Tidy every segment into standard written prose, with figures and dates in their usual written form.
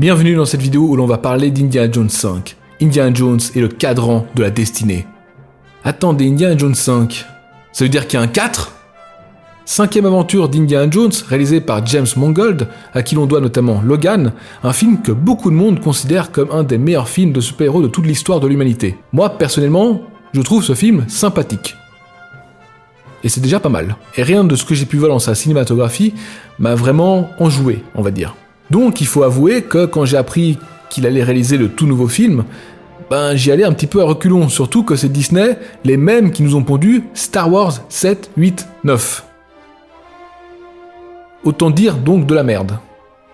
Bienvenue dans cette vidéo où l'on va parler d'Indiana Jones 5. Indiana Jones et le cadran de la destinée. Attendez, Indiana Jones 5, ça veut dire qu'il y a un 4 ? Cinquième aventure d'Indiana Jones, réalisée par James Mangold, à qui l'on doit notamment Logan, un film que beaucoup de monde considère comme un des meilleurs films de super-héros de toute l'histoire de l'humanité. Moi, personnellement, je trouve ce film sympathique. Et c'est déjà pas mal. Et rien de ce que j'ai pu voir dans sa cinématographie m'a vraiment enjoué, on va dire. Donc il faut avouer que quand j'ai appris qu'il allait réaliser le tout nouveau film, j'y allais un petit peu à reculons, surtout que c'est Disney, les mêmes qui nous ont pondu Star Wars 7, 8, 9. Autant dire donc de la merde.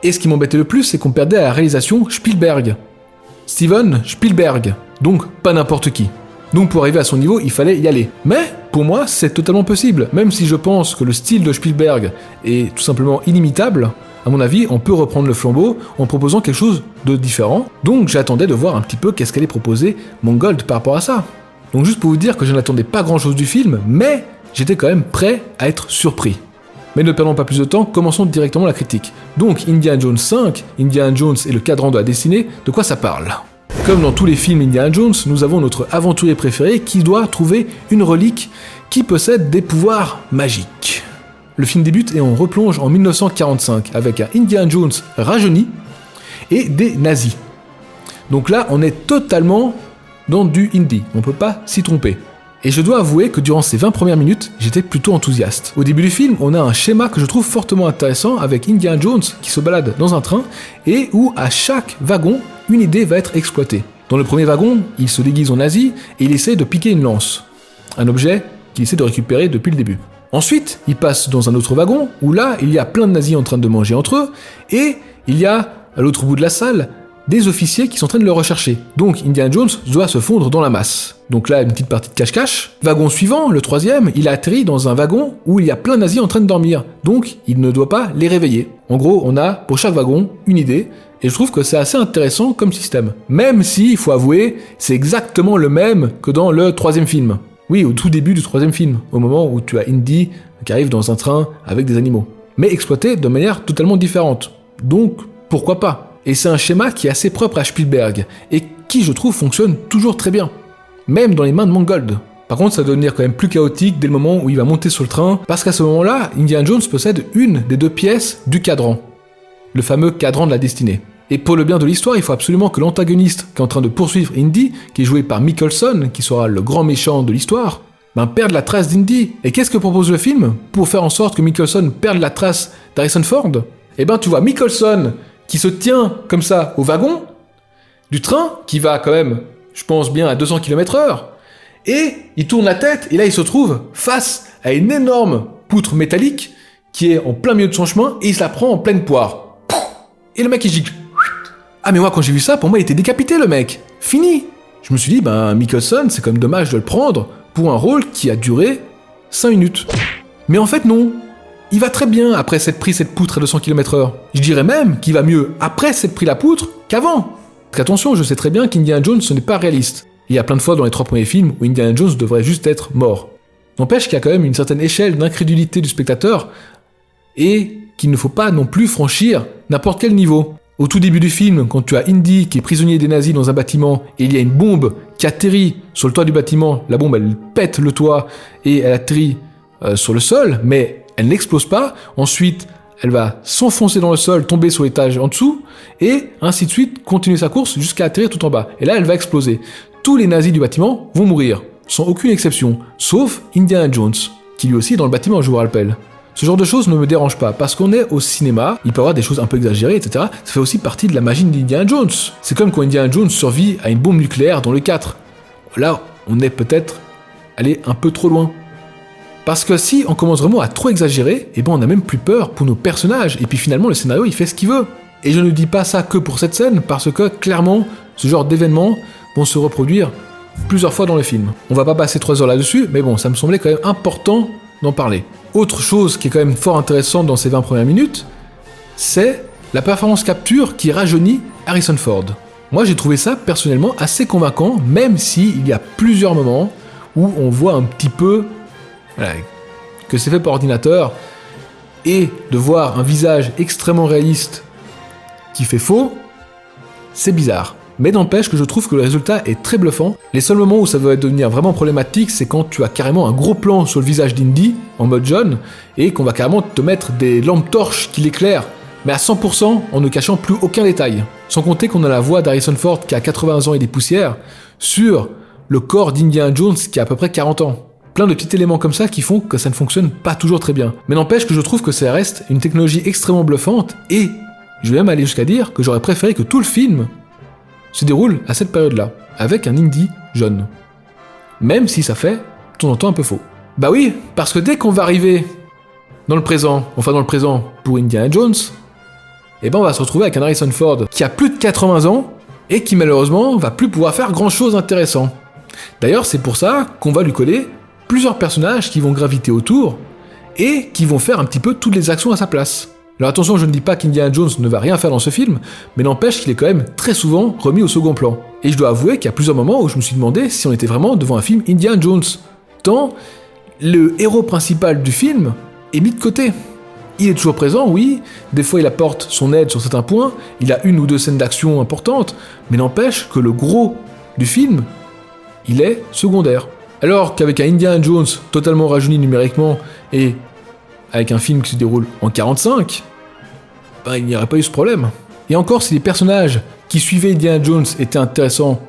Et ce qui m'embêtait le plus, c'est qu'on perdait à la réalisation Spielberg. Steven Spielberg, donc pas n'importe qui. Donc pour arriver à son niveau, il fallait y aller. Mais pour moi, c'est totalement possible, même si je pense que le style de Spielberg est tout simplement inimitable. À mon avis, on peut reprendre le flambeau en proposant quelque chose de différent. Donc j'attendais de voir un petit peu qu'est-ce qu'allait proposer Mangold par rapport à ça. Donc juste pour vous dire que je n'attendais pas grand-chose du film, mais j'étais quand même prêt à être surpris. Mais ne perdons pas plus de temps, commençons directement la critique. Donc Indiana Jones 5, Indiana Jones et le cadran de la destinée, de quoi ça parle ? Comme dans tous les films Indiana Jones, nous avons notre aventurier préféré qui doit trouver une relique qui possède des pouvoirs magiques. Le film débute et on replonge en 1945 avec un Indiana Jones rajeuni et des nazis. Donc là, on est totalement dans du Indy, on peut pas s'y tromper. Et je dois avouer que durant ces 20 premières minutes, j'étais plutôt enthousiaste. Au début du film, on a un schéma que je trouve fortement intéressant avec Indiana Jones qui se balade dans un train et où à chaque wagon, une idée va être exploitée. Dans le premier wagon, il se déguise en nazi et il essaie de piquer une lance. Un objet qu'il essaie de récupérer depuis le début. Ensuite, il passe dans un autre wagon, où là, il y a plein de nazis en train de manger entre eux, et il y a, à l'autre bout de la salle, des officiers qui sont en train de le rechercher. Donc Indiana Jones doit se fondre dans la masse. Donc là, une petite partie de cache-cache. Wagon suivant, le troisième, il a atterri dans un wagon où il y a plein de nazis en train de dormir. Donc, il ne doit pas les réveiller. En gros, on a, pour chaque wagon, une idée, et je trouve que c'est assez intéressant comme système. Même si, il faut avouer, c'est exactement le même que dans le troisième film. Oui, au tout début du troisième film, au moment où tu as Indy qui arrive dans un train avec des animaux. Mais exploité de manière totalement différente. Donc, pourquoi pas ? Et c'est un schéma qui est assez propre à Spielberg, et qui, je trouve, fonctionne toujours très bien. Même dans les mains de Mangold. Par contre, ça doit devenir quand même plus chaotique dès le moment où il va monter sur le train, parce qu'à ce moment-là, Indiana Jones possède une des deux pièces du cadran. Le fameux cadran de la destinée. Et pour le bien de l'histoire, il faut absolument que l'antagoniste qui est en train de poursuivre Indy, qui est joué par Mikkelsen, qui sera le grand méchant de l'histoire, perde la trace d'Indy. Et qu'est-ce que propose le film pour faire en sorte que Mikkelsen perde la trace d'Harrison Ford ? Tu vois Mikkelsen qui se tient comme ça au wagon du train, qui va quand même, je pense bien, à 200 km/h, et il tourne la tête, et là il se trouve face à une énorme poutre métallique qui est en plein milieu de son chemin, et il se la prend en pleine poire. Et le mec il gicle. Ah mais moi quand j'ai vu ça, pour moi il était décapité le mec. Fini. Je me suis dit, Mikkelsen, c'est quand même dommage de le prendre pour un rôle qui a duré 5 minutes. Mais en fait non. Il va très bien après s'être pris cette poutre à 200 km/h. Je dirais même qu'il va mieux après s'être pris la poutre qu'avant. Parce qu'attention, je sais très bien qu'Indiana Jones ce n'est pas réaliste. Il y a plein de fois dans les 3 premiers films où Indiana Jones devrait juste être mort. N'empêche qu'il y a quand même une certaine échelle d'incrédulité du spectateur et qu'il ne faut pas non plus franchir n'importe quel niveau. Au tout début du film, quand tu as Indy qui est prisonnier des nazis dans un bâtiment et il y a une bombe qui atterrit sur le toit du bâtiment, la bombe elle pète le toit et elle atterrit sur le sol, mais elle n'explose pas. Ensuite, elle va s'enfoncer dans le sol, tomber sur l'étage en dessous et ainsi de suite continuer sa course jusqu'à atterrir tout en bas. Et là, elle va exploser. Tous les nazis du bâtiment vont mourir, sans aucune exception, sauf Indiana Jones, qui lui aussi est dans le bâtiment, je vous rappelle. Ce genre de choses ne me dérange pas, parce qu'on est au cinéma, il peut y avoir des choses un peu exagérées, etc. Ça fait aussi partie de la magie d'Indiana Jones. C'est comme quand Indiana Jones survit à une bombe nucléaire dans le 4. Là, on est peut-être allé un peu trop loin. Parce que si on commence vraiment à trop exagérer, on n'a même plus peur pour nos personnages, et puis finalement le scénario il fait ce qu'il veut. Et je ne dis pas ça que pour cette scène, parce que clairement, ce genre d'événements vont se reproduire plusieurs fois dans le film. On va pas passer 3 heures là-dessus, mais ça me semblait quand même important d'en parler. Autre chose qui est quand même fort intéressante dans ces 20 premières minutes, c'est la performance capture qui rajeunit Harrison Ford. Moi j'ai trouvé ça personnellement assez convaincant, même s'il y a plusieurs moments où on voit un petit peu que c'est fait par ordinateur, et de voir un visage extrêmement réaliste qui fait faux, c'est bizarre. Mais n'empêche que je trouve que le résultat est très bluffant. Les seuls moments où ça va devenir vraiment problématique, c'est quand tu as carrément un gros plan sur le visage d'Indy, en mode John, et qu'on va carrément te mettre des lampes torches qui l'éclairent, mais à 100% en ne cachant plus aucun détail. Sans compter qu'on a la voix d'Harrison Ford qui a 80 ans et des poussières, sur le corps d'Indiana Jones qui a à peu près 40 ans. Plein de petits éléments comme ça qui font que ça ne fonctionne pas toujours très bien. Mais n'empêche que je trouve que ça reste une technologie extrêmement bluffante, et je vais même aller jusqu'à dire que j'aurais préféré que tout le film se déroule à cette période-là, avec un Indy jeune. Même si ça fait, de temps en temps, un peu faux. Bah oui, parce que dès qu'on va arriver dans le présent pour Indiana Jones, eh ben on va se retrouver avec un Harrison Ford qui a plus de 80 ans et qui malheureusement va plus pouvoir faire grand chose d'intéressant. D'ailleurs, c'est pour ça qu'on va lui coller plusieurs personnages qui vont graviter autour et qui vont faire un petit peu toutes les actions à sa place. Alors attention, je ne dis pas qu'Indiana Jones ne va rien faire dans ce film, mais n'empêche qu'il est quand même très souvent remis au second plan. Et je dois avouer qu'il y a plusieurs moments où je me suis demandé si on était vraiment devant un film Indiana Jones, tant le héros principal du film est mis de côté. Il est toujours présent, oui, des fois il apporte son aide sur certains points, il a une ou deux scènes d'action importantes, mais n'empêche que le gros du film, il est secondaire. Alors qu'avec un Indiana Jones totalement rajeuni numériquement et avec un film qui se déroule en 45, ben, il n'y aurait pas eu ce problème. Et encore, si les personnages qui suivaient Indiana Jones étaient intéressants,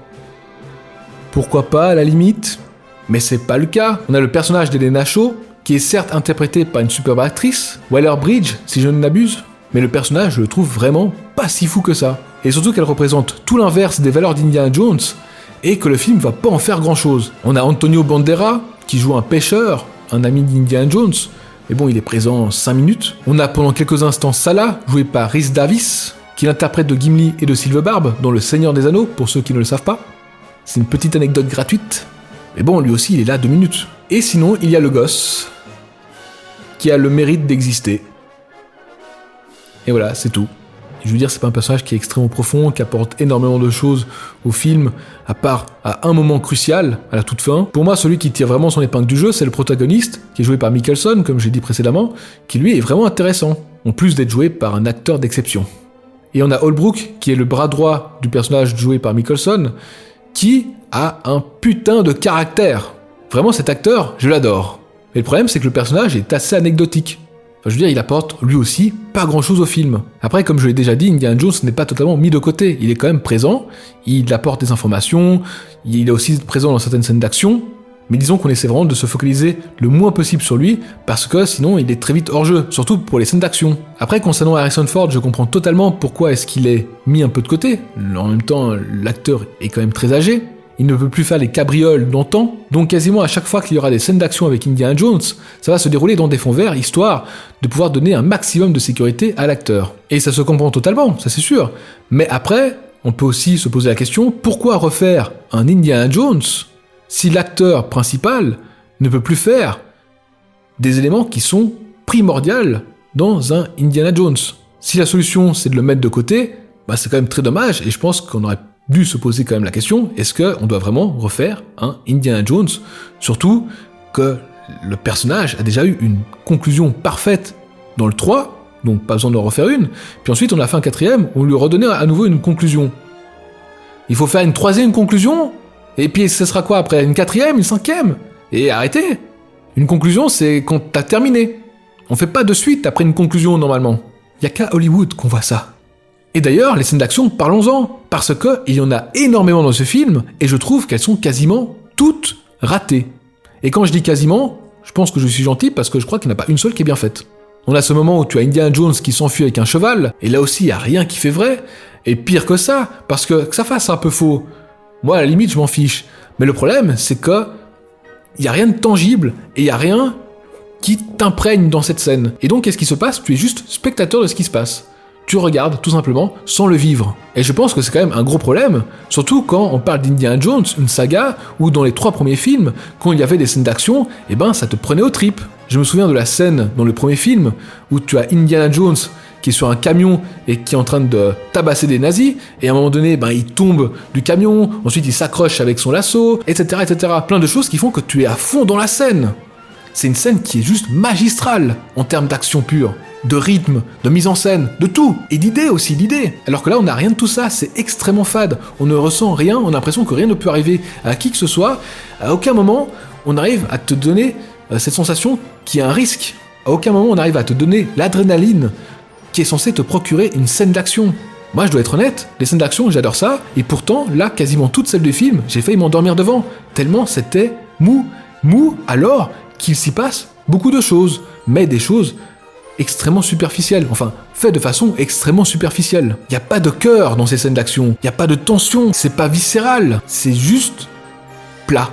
pourquoi pas à la limite, mais c'est pas le cas. On a le personnage d'Elena Shaw, qui est certes interprété par une superbe actrice, Waller-Bridge, si je ne m'abuse, mais le personnage, je le trouve vraiment pas si fou que ça. Et surtout qu'elle représente tout l'inverse des valeurs d'Indiana Jones, et que le film va pas en faire grand chose. On a Antonio Banderas, qui joue un pêcheur, un ami d'Indiana Jones, mais bon, il est présent 5 minutes. On a pendant quelques instants Salah, joué par Rhys Davies, qui l'interprète de Gimli et de Silverbarb, dans Le Seigneur des Anneaux, pour ceux qui ne le savent pas. C'est une petite anecdote gratuite. Mais bon, lui aussi, il est là 2 minutes. Et sinon, il y a le gosse, qui a le mérite d'exister. Et voilà, c'est tout. Je veux dire, c'est pas un personnage qui est extrêmement profond, qui apporte énormément de choses au film, à part à un moment crucial, à la toute fin. Pour moi, celui qui tire vraiment son épingle du jeu, c'est le protagoniste, qui est joué par Mikkelsen, comme j'ai dit précédemment, qui lui est vraiment intéressant, en plus d'être joué par un acteur d'exception. Et on a Holbrook, qui est le bras droit du personnage joué par Mikkelsen, qui a un putain de caractère. Vraiment, cet acteur, je l'adore. Mais le problème, c'est que le personnage est assez anecdotique. Enfin, je veux dire, il apporte, lui aussi, pas grand-chose au film. Après, comme je l'ai déjà dit, Indiana Jones n'est pas totalement mis de côté. Il est quand même présent, il apporte des informations, il est aussi présent dans certaines scènes d'action, mais disons qu'on essaie vraiment de se focaliser le moins possible sur lui, parce que sinon, il est très vite hors jeu, surtout pour les scènes d'action. Après, concernant Harrison Ford, je comprends totalement pourquoi est-ce qu'il est mis un peu de côté. En même temps, l'acteur est quand même très âgé. Il ne peut plus faire les cabrioles d'antan, donc quasiment à chaque fois qu'il y aura des scènes d'action avec Indiana Jones, ça va se dérouler dans des fonds verts, histoire de pouvoir donner un maximum de sécurité à l'acteur. Et ça se comprend totalement, ça c'est sûr. Mais après, on peut aussi se poser la question, pourquoi refaire un Indiana Jones si l'acteur principal ne peut plus faire des éléments qui sont primordiaux dans un Indiana Jones? Si la solution c'est de le mettre de côté, bah c'est quand même très dommage, et je pense qu'on aurait dû se poser quand même la question, est-ce qu'on doit vraiment refaire un Indiana Jones? Surtout que le personnage a déjà eu une conclusion parfaite dans le 3, donc pas besoin d'en refaire une, puis ensuite on a fait un 4ème, où on lui redonnait à nouveau une conclusion. Il faut faire une 3ème conclusion, et puis ce sera quoi après? Une 4ème, une 5ème? Et arrêtez! Une conclusion, c'est quand t'as terminé. On fait pas de suite après une conclusion normalement. Y a qu'à Hollywood qu'on voit ça. Et d'ailleurs, les scènes d'action, parlons-en, parce qu'il y en a énormément dans ce film, et je trouve qu'elles sont quasiment toutes ratées. Et quand je dis quasiment, je pense que je suis gentil, parce que je crois qu'il n'y en a pas une seule qui est bien faite. On a ce moment où tu as Indiana Jones qui s'enfuit avec un cheval, et là aussi, il n'y a rien qui fait vrai, et pire que ça, parce que ça fasse un peu faux. Moi, à la limite, je m'en fiche. Mais le problème, c'est que il n'y a rien de tangible, et il n'y a rien qui t'imprègne dans cette scène. Et donc, qu'est-ce qui se passe? Tu es juste spectateur de ce qui se passe. Tu regardes tout simplement sans le vivre. Et je pense que c'est quand même un gros problème, surtout quand on parle d'Indiana Jones, une saga où dans les 3 premiers films, quand il y avait des scènes d'action, eh ben ça te prenait aux tripes. Je me souviens de la scène dans le premier film où tu as Indiana Jones qui est sur un camion et qui est en train de tabasser des nazis, et à un moment donné, ben, il tombe du camion, ensuite il s'accroche avec son lasso, etc., etc. Plein de choses qui font que tu es à fond dans la scène. c'est une scène qui est juste magistrale en termes d'action pure, de rythme, de mise en scène, de tout, et d'idées aussi, d'idées. Alors que là, on n'a rien de tout ça, c'est extrêmement fade. On ne ressent rien, on a l'impression que rien ne peut arriver à qui que ce soit. À aucun moment, on arrive à te donner cette sensation qui est un risque. À aucun moment, on arrive à te donner l'adrénaline qui est censée te procurer une scène d'action. Moi, je dois être honnête, les scènes d'action, j'adore ça, et pourtant, là, quasiment toutes celles du film, j'ai failli m'endormir devant, tellement c'était mou, alors qu'il s'y passe beaucoup de choses, mais des choses extrêmement superficielles, enfin, fait de façon extrêmement superficielle. Il n'y a pas de cœur dans ces scènes d'action, il n'y a pas de tension, c'est pas viscéral, c'est juste plat.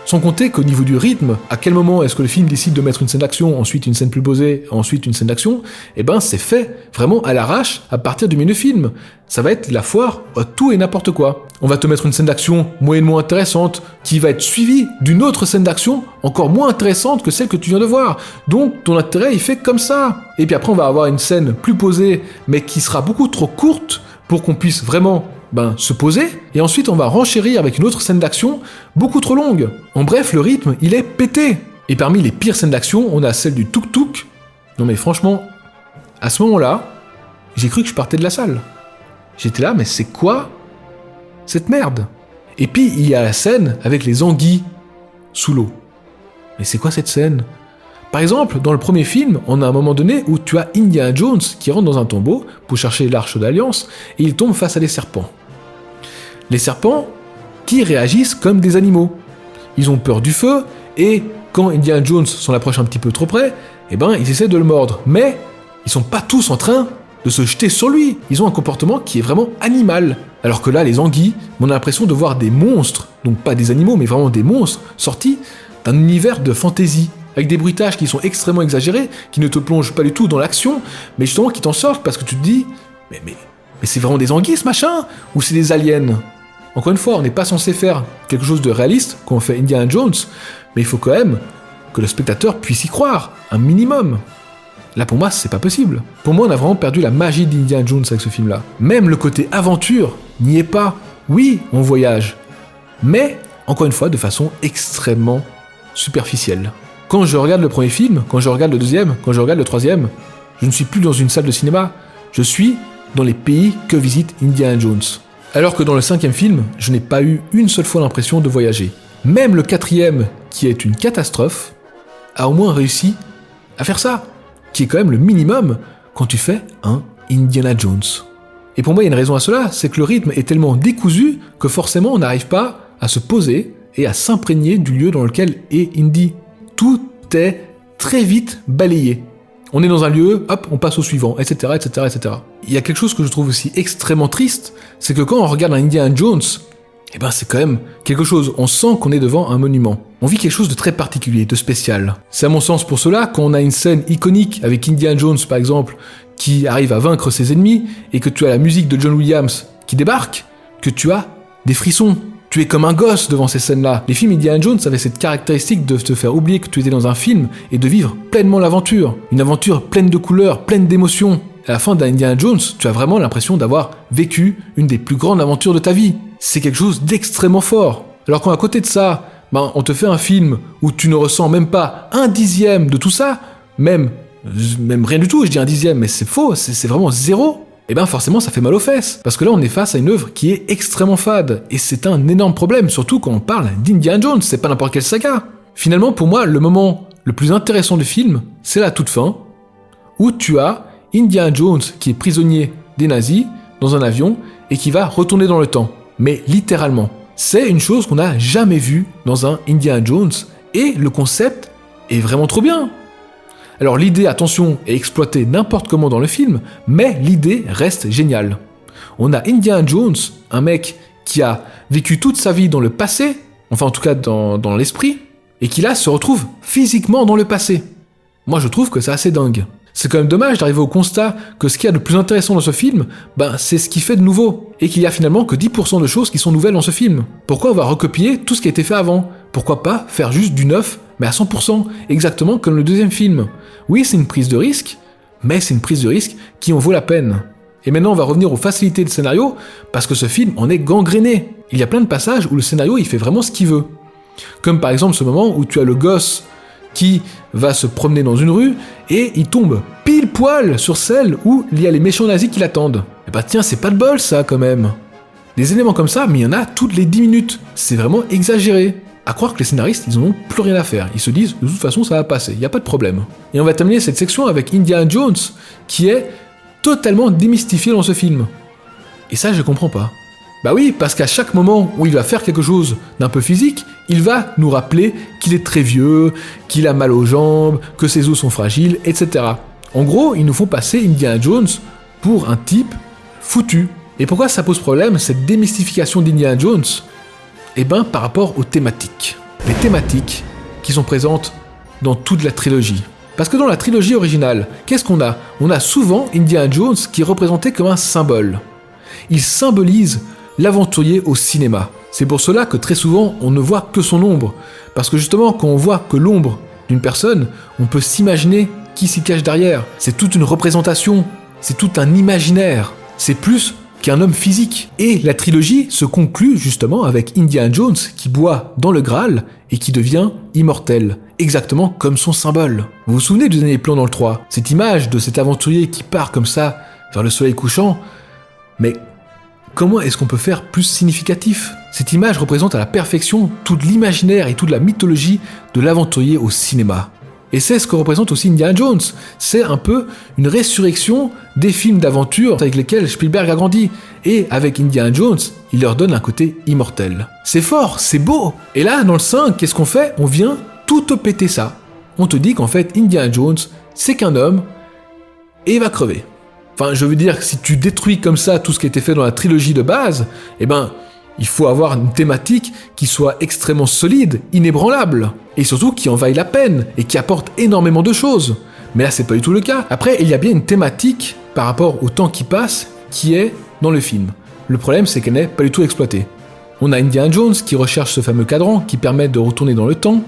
Sans compter qu'au niveau du rythme, à quel moment est-ce que le film décide de mettre une scène d'action, ensuite une scène plus posée, ensuite une scène d'action, eh ben c'est fait vraiment à l'arrache à partir du milieu du film. Ça va être la foire à tout et n'importe quoi. On va te mettre une scène d'action moyennement intéressante, qui va être suivie d'une autre scène d'action encore moins intéressante que celle que tu viens de voir. Donc ton intérêt il fait comme ça. Et puis après on va avoir une scène plus posée, mais qui sera beaucoup trop courte pour qu'on puisse vraiment se poser, et ensuite on va renchérir avec une autre scène d'action beaucoup trop longue. En bref, le rythme, il est pété. Et parmi les pires scènes d'action, on a celle du tuk-tuk. Non mais franchement, à ce moment-là, j'ai cru que je partais de la salle. J'étais là, mais c'est quoi cette merde? Et puis il y a la scène avec les anguilles sous l'eau. Mais c'est quoi cette scène? Par exemple, dans le premier film, on a un moment donné où tu as Indiana Jones qui rentre dans un tombeau pour chercher l'arche d'alliance et il tombe face à des serpents. Les serpents qui réagissent comme des animaux. Ils ont peur du feu et quand Indiana Jones s'en approche un petit peu trop près, ils essaient de le mordre. Mais ils sont pas tous en train de se jeter sur lui. Ils ont un comportement qui est vraiment animal. Alors que là, les anguilles, on a l'impression de voir des monstres, donc pas des animaux mais vraiment des monstres, sortis d'un univers de fantasy. Avec des bruitages qui sont extrêmement exagérés, qui ne te plongent pas du tout dans l'action, mais justement qui t'en sortent parce que tu te dis mais c'est vraiment des anguilles ce machin? Ou c'est des aliens? Encore une fois, on n'est pas censé faire quelque chose de réaliste quand on fait Indiana Jones, mais il faut quand même que le spectateur puisse y croire, un minimum. Là pour moi, c'est pas possible. Pour moi, on a vraiment perdu la magie d'Indiana Jones avec ce film-là. Même le côté aventure n'y est pas. Oui, on voyage, mais encore une fois, de façon extrêmement superficielle. Quand je regarde le premier film, quand je regarde le deuxième, quand je regarde le troisième, je ne suis plus dans une salle de cinéma, je suis dans les pays que visite Indiana Jones. Alors que dans le cinquième film, je n'ai pas eu une seule fois l'impression de voyager. Même le quatrième, qui est une catastrophe, a au moins réussi à faire ça, qui est quand même le minimum quand tu fais un Indiana Jones. Et pour moi, il y a une raison à cela, c'est que le rythme est tellement décousu que forcément on n'arrive pas à se poser et à s'imprégner du lieu dans lequel est Indy. Tout est très vite balayé. On est dans un lieu, hop, on passe au suivant, etc., etc., etc. Il y a quelque chose que je trouve aussi extrêmement triste, c'est que quand on regarde un Indiana Jones, c'est quand même quelque chose, on sent qu'on est devant un monument. On vit quelque chose de très particulier, de spécial. C'est à mon sens pour cela, quand on a une scène iconique avec Indiana Jones, par exemple, qui arrive à vaincre ses ennemis, et que tu as la musique de John Williams qui débarque, que tu as des frissons. Tu es comme un gosse devant ces scènes-là. Les films Indiana Jones avaient cette caractéristique de te faire oublier que tu étais dans un film et de vivre pleinement l'aventure. Une aventure pleine de couleurs, pleine d'émotions. À la fin d'Indiana Jones, tu as vraiment l'impression d'avoir vécu une des plus grandes aventures de ta vie. C'est quelque chose d'extrêmement fort. Alors qu'à côté de ça, on te fait un film où tu ne ressens même pas un dixième de tout ça, même rien du tout, je dis un dixième, mais c'est faux, c'est vraiment zéro. Forcément ça fait mal aux fesses, parce que là on est face à une œuvre qui est extrêmement fade, et c'est un énorme problème, surtout quand on parle d'Indiana Jones, c'est pas n'importe quelle saga. Finalement pour moi, le moment le plus intéressant du film, c'est la toute fin, où tu as Indiana Jones qui est prisonnier des nazis, dans un avion, et qui va retourner dans le temps, mais littéralement. C'est une chose qu'on n'a jamais vue dans un Indiana Jones, et le concept est vraiment trop bien. Alors l'idée, attention, est exploitée n'importe comment dans le film, mais l'idée reste géniale. On a Indiana Jones, un mec qui a vécu toute sa vie dans le passé, enfin en tout cas dans l'esprit, et qui là se retrouve physiquement dans le passé. Moi je trouve que c'est assez dingue. C'est quand même dommage d'arriver au constat que ce qu'il y a de plus intéressant dans ce film, c'est ce qui fait de nouveau, et qu'il y a finalement que 10% de choses qui sont nouvelles dans ce film. Pourquoi on va recopier tout ce qui a été fait avant? Pourquoi pas faire juste du neuf, mais à 100%, exactement comme le deuxième film? Oui, c'est une prise de risque, mais c'est une prise de risque qui en vaut la peine. Et maintenant, on va revenir aux facilités de scénario, parce que ce film en est gangréné. Il y a plein de passages où le scénario, il fait vraiment ce qu'il veut. Comme par exemple ce moment où tu as le gosse qui va se promener dans une rue et il tombe pile poil sur celle où il y a les méchants nazis qui l'attendent. Et bah tiens, c'est pas de bol ça quand même. Des éléments comme ça, mais il y en a toutes les 10 minutes. C'est vraiment exagéré. À croire que les scénaristes, ils en ont plus rien à faire. Ils se disent, de toute façon, ça va passer, il n'y a pas de problème. Et on va terminer cette section avec Indiana Jones, qui est totalement démystifié dans ce film. Et ça, je comprends pas. Bah oui, parce qu'à chaque moment où il va faire quelque chose d'un peu physique, il va nous rappeler qu'il est très vieux, qu'il a mal aux jambes, que ses os sont fragiles, etc. En gros, ils nous font passer Indiana Jones pour un type foutu. Et pourquoi ça pose problème, cette démystification d'Indiana Jones ? Eh ben, par rapport aux thématiques. Les thématiques qui sont présentes dans toute la trilogie. Parce que dans la trilogie originale, qu'est-ce qu'on a ? On a souvent Indiana Jones qui est représenté comme un symbole. Il symbolise l'aventurier au cinéma. C'est pour cela que très souvent, on ne voit que son ombre. Parce que justement, quand on voit que l'ombre d'une personne, on peut s'imaginer qui s'y cache derrière. C'est toute une représentation, c'est tout un imaginaire. C'est plus qu'un homme physique. Et la trilogie se conclut justement avec Indiana Jones qui boit dans le Graal et qui devient immortel, exactement comme son symbole. Vous vous souvenez du dernier plan dans le 3 ? Cette image de cet aventurier qui part comme ça vers le soleil couchant, mais comment est-ce qu'on peut faire plus significatif ? Cette image représente à la perfection tout l'imaginaire et toute la mythologie de l'aventurier au cinéma. Et c'est ce que représente aussi Indiana Jones. C'est un peu une résurrection des films d'aventure avec lesquels Spielberg a grandi. Et avec Indiana Jones, il leur donne un côté immortel. C'est fort, c'est beau. Et là, dans le 5, qu'est-ce qu'on fait ? On vient tout te péter ça. On te dit qu'en fait, Indiana Jones, c'est qu'un homme et il va crever. Enfin, je veux dire que si tu détruis comme ça tout ce qui a été fait dans la trilogie de base, eh ben, il faut avoir une thématique qui soit extrêmement solide, inébranlable, et surtout qui en vaille la peine, et qui apporte énormément de choses. Mais là, c'est pas du tout le cas. Après, il y a bien une thématique, par rapport au temps qui passe, qui est dans le film. Le problème, c'est qu'elle n'est pas du tout exploitée. On a Indiana Jones qui recherche ce fameux cadran qui permet de retourner dans le temps,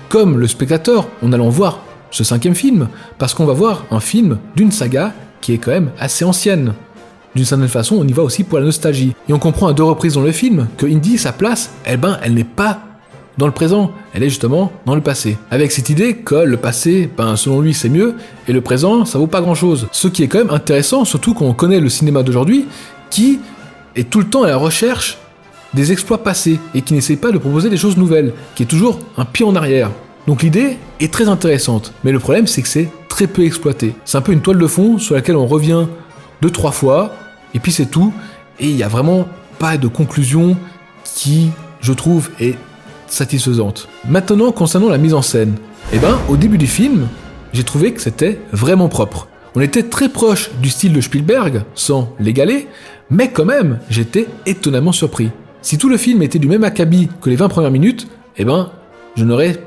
comme le spectateur, en allant voir ce 5e film, parce qu'on va voir un film d'une saga qui est quand même assez ancienne. D'une certaine façon, on y va aussi pour la nostalgie. Et on comprend à 2 reprises dans le film que Indy, sa place, elle n'est pas dans le présent, elle est justement dans le passé. Avec cette idée que le passé, selon lui, c'est mieux, et le présent, ça vaut pas grand-chose. Ce qui est quand même intéressant, surtout quand on connaît le cinéma d'aujourd'hui, qui est tout le temps à la recherche des exploits passés, et qui n'essaie pas de proposer des choses nouvelles, qui est toujours un pied en arrière. Donc l'idée est très intéressante, mais le problème c'est que c'est très peu exploité. C'est un peu une toile de fond sur laquelle on revient 2-3 fois, et puis c'est tout, et il n'y a vraiment pas de conclusion qui, je trouve, est satisfaisante. Maintenant, concernant la mise en scène, au début du film, j'ai trouvé que c'était vraiment propre. On était très proche du style de Spielberg, sans l'égaler, mais quand même, j'étais étonnamment surpris. Si tout le film était du même acabit que les 20 premières minutes, je n'aurais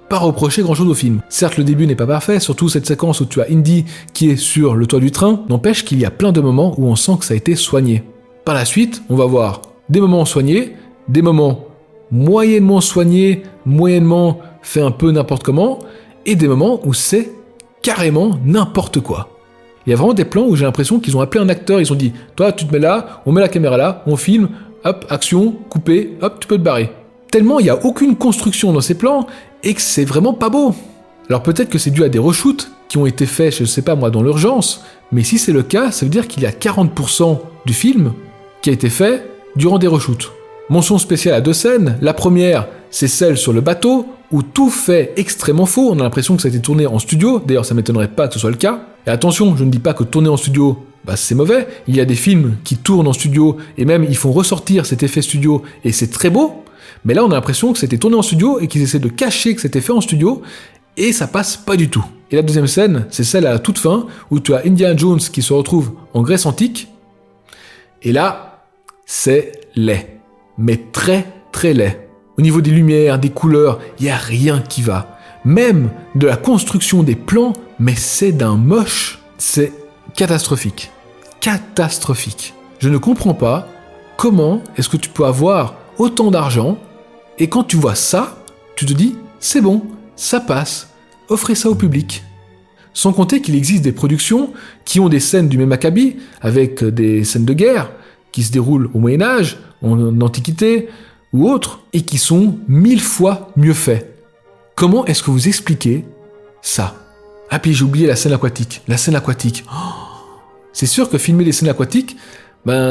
pas reproché grand chose au film. Certes, le début n'est pas parfait, surtout cette séquence où tu as Indy qui est sur le toit du train, n'empêche qu'il y a plein de moments où on sent que ça a été soigné. Par la suite, on va voir des moments soignés, des moments moyennement soignés, moyennement fait un peu n'importe comment, et des moments où c'est carrément n'importe quoi. Il y a vraiment des plans où j'ai l'impression qu'ils ont appelé un acteur, ils ont dit « Toi, tu te mets là, on met la caméra là, on filme, hop, action, coupé, hop, tu peux te barrer. » Tellement il n'y a aucune construction dans ces plans, et que c'est vraiment pas beau. Alors peut-être que c'est dû à des reshoots qui ont été faits, je sais pas moi, dans l'urgence, mais si c'est le cas, ça veut dire qu'il y a 40% du film qui a été fait durant des reshoots. Mention spéciale à 2 scènes. La première, c'est celle sur le bateau, où tout fait extrêmement faux. On a l'impression que ça a été tourné en studio. D'ailleurs, ça m'étonnerait pas que ce soit le cas. Et attention, je ne dis pas que tourner en studio, c'est mauvais. Il y a des films qui tournent en studio, et même ils font ressortir cet effet studio, et c'est très beau. Mais là, on a l'impression que c'était tourné en studio, et qu'ils essaient de cacher que c'était fait en studio, et ça passe pas du tout. Et la deuxième scène, c'est celle à la toute fin, où tu as Indiana Jones qui se retrouve en Grèce antique, et là, c'est laid. Mais très très laid. Au niveau des lumières, des couleurs, il n'y a rien qui va. Même de la construction des plans, mais c'est d'un moche. C'est catastrophique. Catastrophique. Je ne comprends pas comment est-ce que tu peux avoir autant d'argent et quand tu vois ça, tu te dis c'est bon, ça passe, offrez ça au public. Sans compter qu'il existe des productions qui ont des scènes du même acabit avec des scènes de guerre qui se déroulent au Moyen-Âge, en Antiquité, ou autres, et qui sont 1000 fois mieux faits. Comment est-ce que vous expliquez ça? Ah, puis j'ai oublié la scène aquatique. La scène aquatique. C'est sûr que filmer les scènes aquatiques,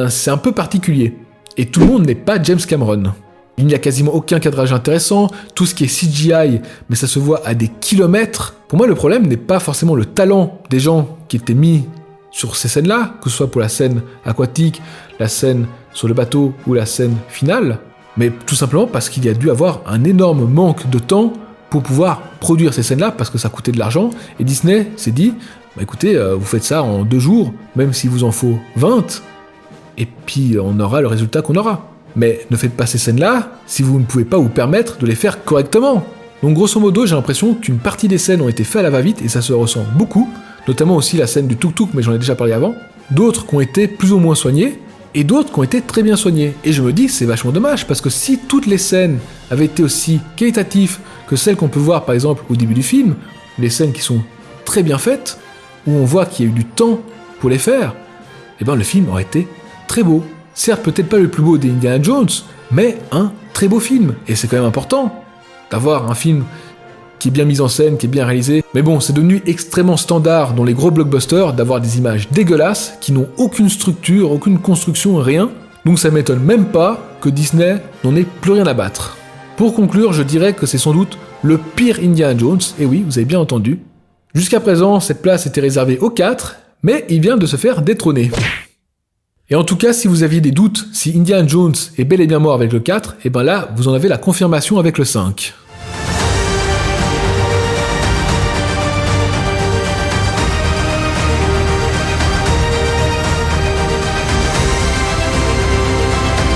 c'est un peu particulier. Et tout le monde n'est pas James Cameron. Il n'y a quasiment aucun cadrage intéressant, tout ce qui est CGI, mais ça se voit à des kilomètres. Pour moi, le problème n'est pas forcément le talent des gens qui étaient mis sur ces scènes-là, que ce soit pour la scène aquatique, la scène sur le bateau ou la scène finale, mais tout simplement parce qu'il y a dû avoir un énorme manque de temps pour pouvoir produire ces scènes-là, parce que ça coûtait de l'argent, et Disney s'est dit, écoutez, vous faites ça en 2 jours, même s'il vous en faut 20, et puis on aura le résultat qu'on aura. Mais ne faites pas ces scènes-là si vous ne pouvez pas vous permettre de les faire correctement. Donc grosso modo, j'ai l'impression qu'une partie des scènes ont été faites à la va-vite, et ça se ressent beaucoup, notamment aussi la scène du tuk-tuk, mais j'en ai déjà parlé avant, d'autres qui ont été plus ou moins soignées, et d'autres qui ont été très bien soignées. Et je me dis, c'est vachement dommage, parce que si toutes les scènes avaient été aussi qualitatives que celles qu'on peut voir par exemple au début du film, les scènes qui sont très bien faites, où on voit qu'il y a eu du temps pour les faire, le film aurait été très beau. Certes, peut-être pas le plus beau des Indiana Jones, mais un très beau film. Et c'est quand même important d'avoir un film qui est bien mis en scène, qui est bien réalisé. Mais bon, c'est devenu extrêmement standard dans les gros blockbusters d'avoir des images dégueulasses qui n'ont aucune structure, aucune construction, rien. Donc ça m'étonne même pas que Disney n'en ait plus rien à battre. Pour conclure, je dirais que c'est sans doute le pire Indiana Jones, et oui, vous avez bien entendu. Jusqu'à présent, cette place était réservée aux 4, mais il vient de se faire détrôner. Et en tout cas, si vous aviez des doutes si Indiana Jones est bel et bien mort avec le 4, là, vous en avez la confirmation avec le 5.